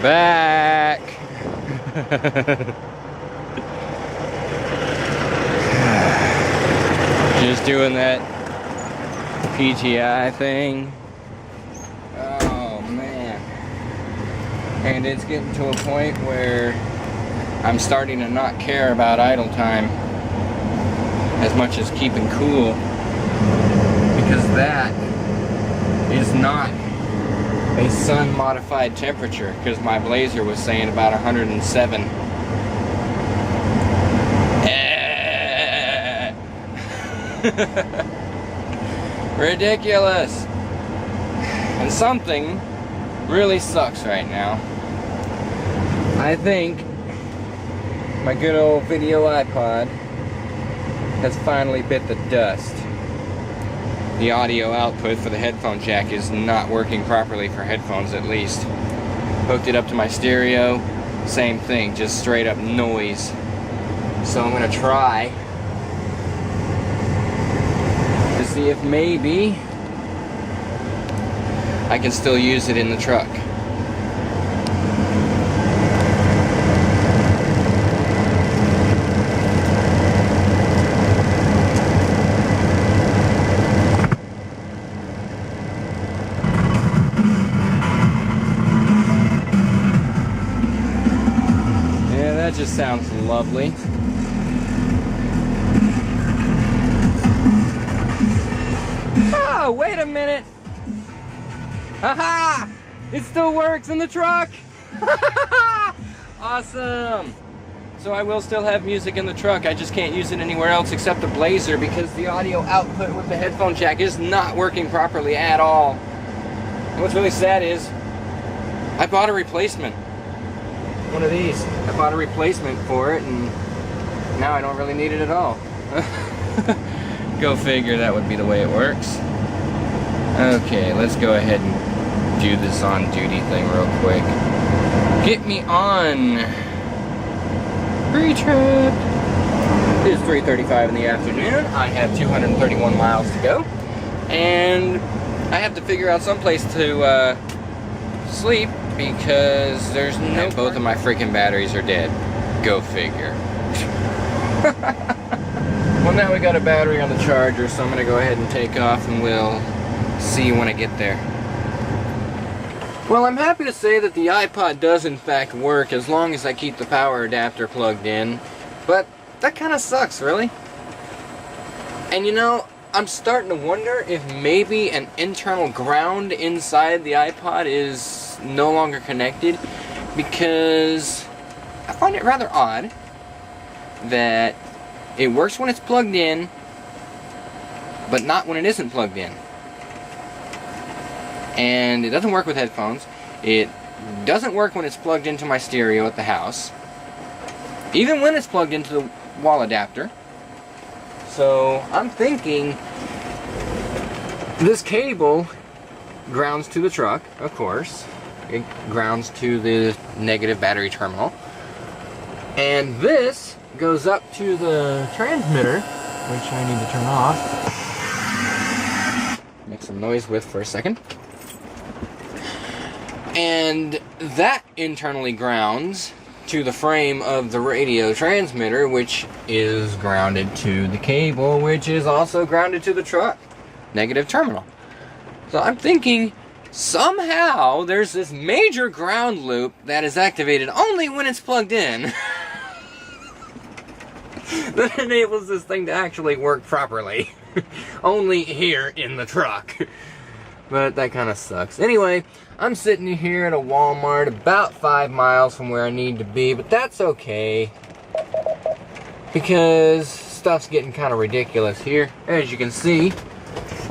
back. Just doing that PTI thing. Oh man. And it's getting to a point where I'm starting to not care about idle time as much as keeping cool, because that is not a sun modified temperature, because my blazer was saying about 107. Ridiculous. And something really sucks right now. I think my good old video iPod has finally bit the dust. The audio output for the headphone jack is not working properly for headphones, at least. Hooked it up to my stereo, same thing, just straight up noise. So I'm gonna try to see if maybe I can still use it in the truck. That just sounds lovely. Oh, wait a minute. Haha! It still works in the truck. Awesome. So I will still have music in the truck. I just can't use it anywhere else except the blazer, because the audio output with the headphone jack is not working properly at all. And what's really sad is I bought a replacement. One of these. I bought a replacement for it, and now I don't really need it at all. Go figure, that would be the way it works. Okay, let's go ahead and do this on duty thing real quick. Get me on. Pre-trip. It is 3:35 in the afternoon. I have 231 miles to go, and I have to figure out some place to sleep, because there's no... Both of my freaking batteries are dead. Go figure. Well, now we got a battery on the charger, so I'm gonna go ahead and take off, and we'll see you when I get there. Well, I'm happy to say that the iPod does in fact work as long as I keep the power adapter plugged in, but that kind of sucks, really. And you know, I'm starting to wonder if maybe an internal ground inside the iPod is no longer connected, because I find it rather odd that it works when it's plugged in, but not when it isn't plugged in. And it doesn't work with headphones. It doesn't work when it's plugged into my stereo at the house, even when it's plugged into the wall adapter. So I'm thinking this cable grounds to the truck, of course. It grounds to the negative battery terminal. And this goes up to the transmitter, which I need to turn off. Make some noise with for a second. And that internally grounds to the frame of the radio transmitter, which is grounded to the cable, which is also grounded to the truck negative terminal. So I'm thinking somehow there's this major ground loop that is activated only when it's plugged in that enables this thing to actually work properly. Only here in the truck. But that kind of sucks. Anyway, I'm sitting here at a Walmart about 5 miles from where I need to be, but that's okay, because stuff's getting kind of ridiculous here. As you can see,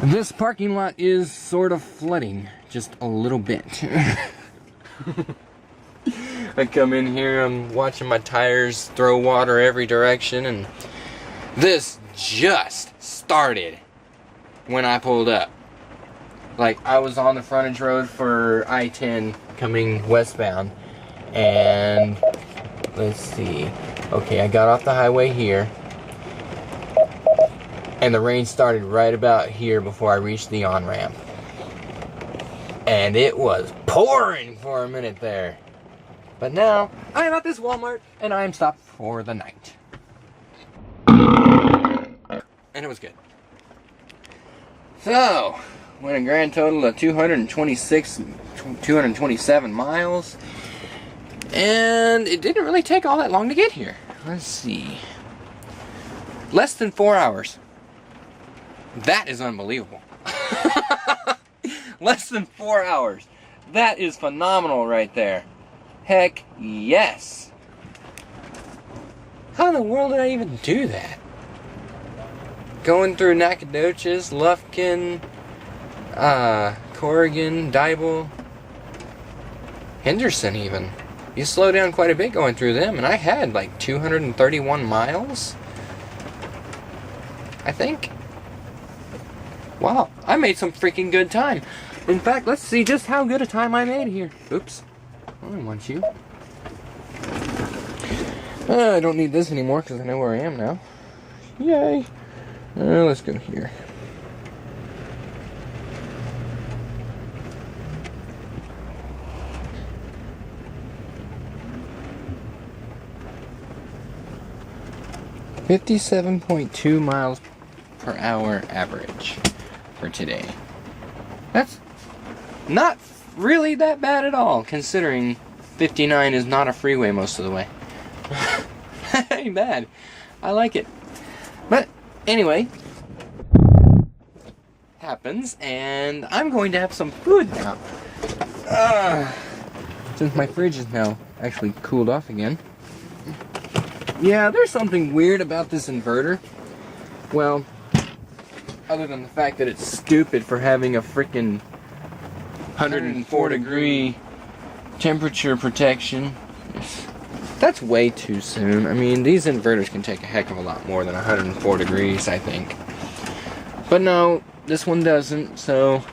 this parking lot is sort of flooding, just a little bit. I come in here, I'm watching my tires throw water every direction, and this just started when I pulled up. Like, I was on the frontage road for I-10 coming westbound, and let's see. Okay, I got off the highway here, and the rain started right about here before I reached the on-ramp. And it was pouring for a minute there. But now, I am at this Walmart, and I am stopped for the night. And it was good. So, went a grand total of 227 miles. And it didn't really take all that long to get here. Let's see. Less than 4 hours. That is unbelievable. Less than 4 hours. That is phenomenal right there. Heck yes. How in the world did I even do that? Going through Nacogdoches, Lufkin, Corrigan, Dibble, Henderson even. You slow down quite a bit going through them, and I had like 231 miles, I think. Wow, I made some freaking good time. In fact, let's see just how good a time I made here. Oops, I don't want you. I don't need this anymore because I know where I am now. Yay. Let's go here. $57.2 miles per hour average for today. That's not really that bad at all, considering 59 is not a freeway most of the way. That ain't bad. I like it. But anyway, happens, and I'm going to have some food now. Since my fridge is now actually cooled off again. Yeah, there's something weird about this inverter. Well, other than the fact that it's stupid for having a frickin' 104 degree temperature protection. That's way too soon. I mean, these inverters can take a heck of a lot more than 104 degrees, I think. But no, this one doesn't, so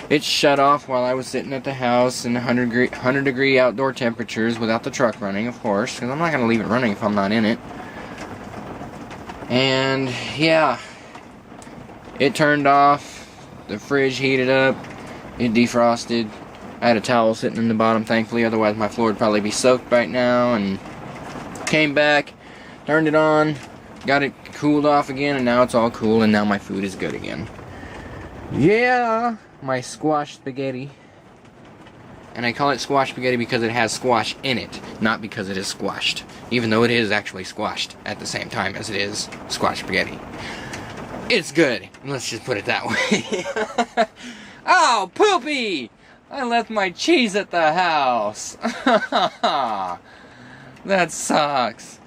it shut off while I was sitting at the house in 100 degree outdoor temperatures without the truck running, of course, because I'm not going to leave it running if I'm not in it. And yeah, it turned off, the fridge heated up, it defrosted. I had a towel sitting in the bottom, thankfully, otherwise my floor would probably be soaked right now. And came back, turned it on, got it cooled off again, and now it's all cool, and now my food is good again. Yeah, my squash spaghetti. And I call it squash spaghetti because it has squash in it, not because it is squashed. Even though it is actually squashed at the same time as it is squash spaghetti. It's good. Let's just put it that way. Oh, poopy! I left my cheese at the house. That sucks.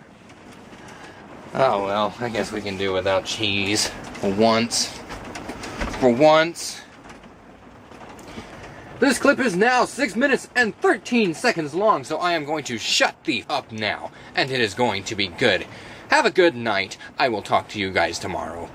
Oh well, I guess we can do without cheese. For once. For once. This clip is now 6 minutes and 13 seconds long, so I am going to shut the up now. And it is going to be good. Have a good night. I will talk to you guys tomorrow.